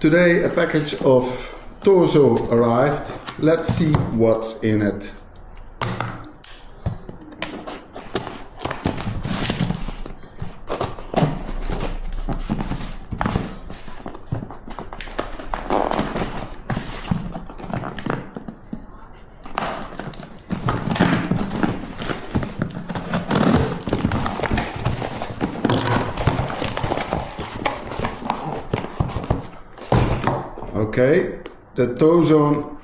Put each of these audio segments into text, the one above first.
Today a package of torso arrived. Let's see what's in it. Okay, the Torso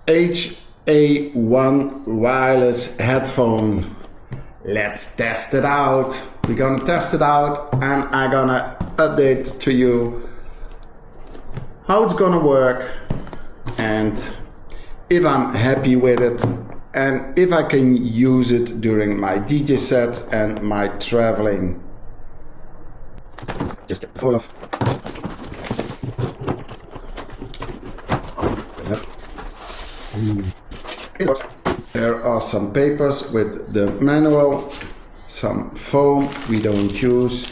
HA1 wireless headphone. Let's test it out. We're gonna test it out and I'm gonna update to you how it's gonna work and if I'm happy with it and if I can use it during my DJ sets and my traveling. Just get the phone off. There are some papers with the manual, some foam we don't use.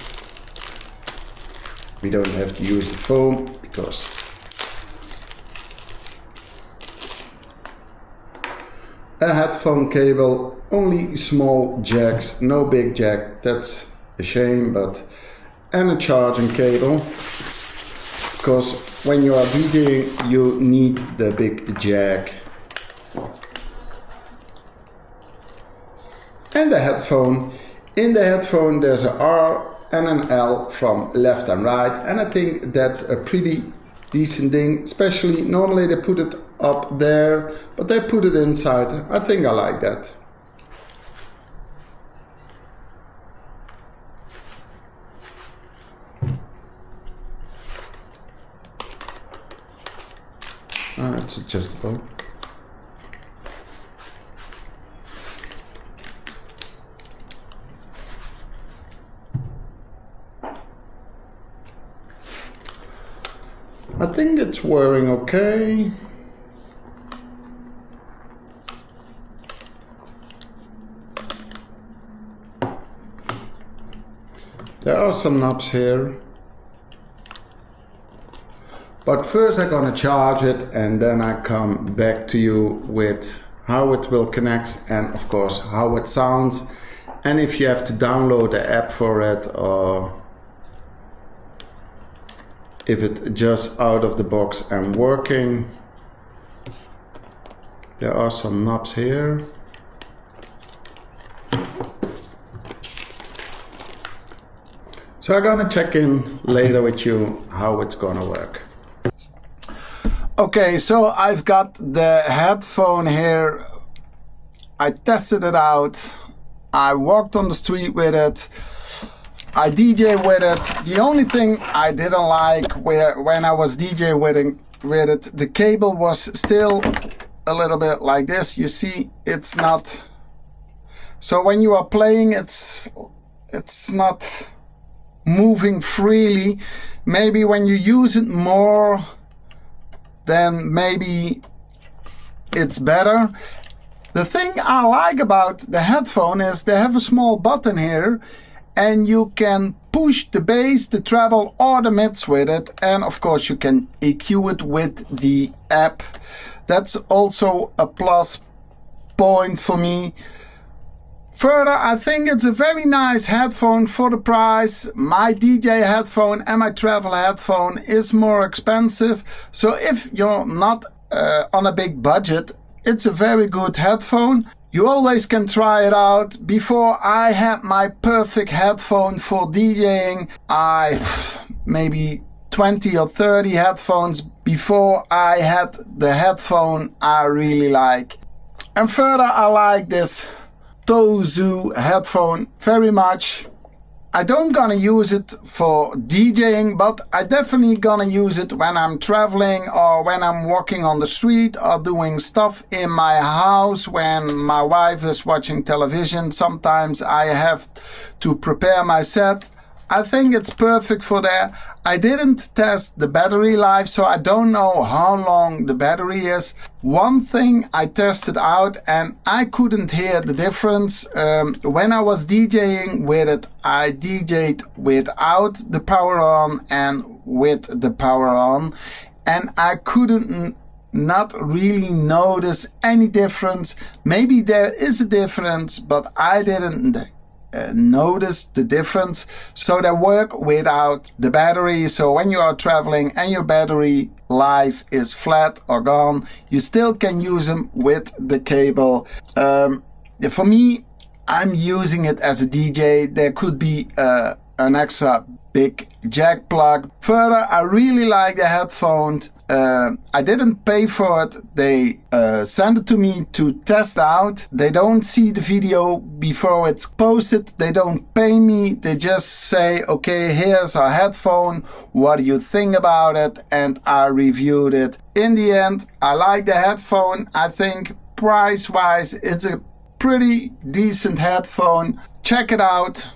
We don't have to use the foam because a headphone cable, only small jacks, no big jack, that's a shame, but and a charging cable. Because when you are DJing, you need the big jack. And the headphone. In the headphone there's an R and an L from left and right, and I think that's a pretty decent thing, especially normally they put it up there, but they put it inside. I think I like that. It's adjustable. I think it's wearing okay. There are some knobs here. But first I'm gonna charge it and then I come back to you with how it will connect and of course how it sounds and if you have to download the app for it or if it's just out of the box and working. There are some knobs here. So I'm gonna check in later with you how it's gonna work. Okay, so I've got the headphone here. I tested it out. I walked on the street with it. I DJ with it. The only thing I didn't like when I was DJ with it, the cable was still a little bit like this. You see, it's not. So when you are playing, it's not moving freely. Maybe when you use it more, then maybe it's better. The thing I like about the headphone is they have a small button here and you can push the bass, the treble or the mids with it, and of course you can EQ it with the app. That's also a plus point for me. Further, I think it's a very nice headphone for the price. My DJ headphone and my travel headphone is more expensive. So if you're not on a big budget, it's a very good headphone. You always can try it out. Before I had my perfect headphone for DJing, maybe 20 or 30 headphones before I had the headphone I really like. And further, I like this Torso headphone very much. I don't gonna use it for DJing, but I definitely gonna use it when I'm traveling or when I'm walking on the street or doing stuff in my house when my wife is watching television. Sometimes I have to prepare my set. I think it's perfect for there. I didn't test the battery life, so I don't know how long the battery is. One thing I tested out and I couldn't hear the difference. When I was DJing with it, I DJ'd without the power on and with the power on, and I couldn't not really notice any difference. Maybe there is a difference, but I didn't notice the difference. So they work without the battery. So when you are traveling and your battery life is flat or gone, you still can use them with the cable. For me, I'm using it as a DJ. There could be an extra big jack plug. Further, I really like the headphones. I didn't pay for it. They sent it to me to test out. They don't see the video before it's posted. They don't pay me. They just say, okay, here's our headphone. What do you think about it? And I reviewed it. In the end, I like the headphone. I think price-wise, it's a pretty decent headphone. Check it out.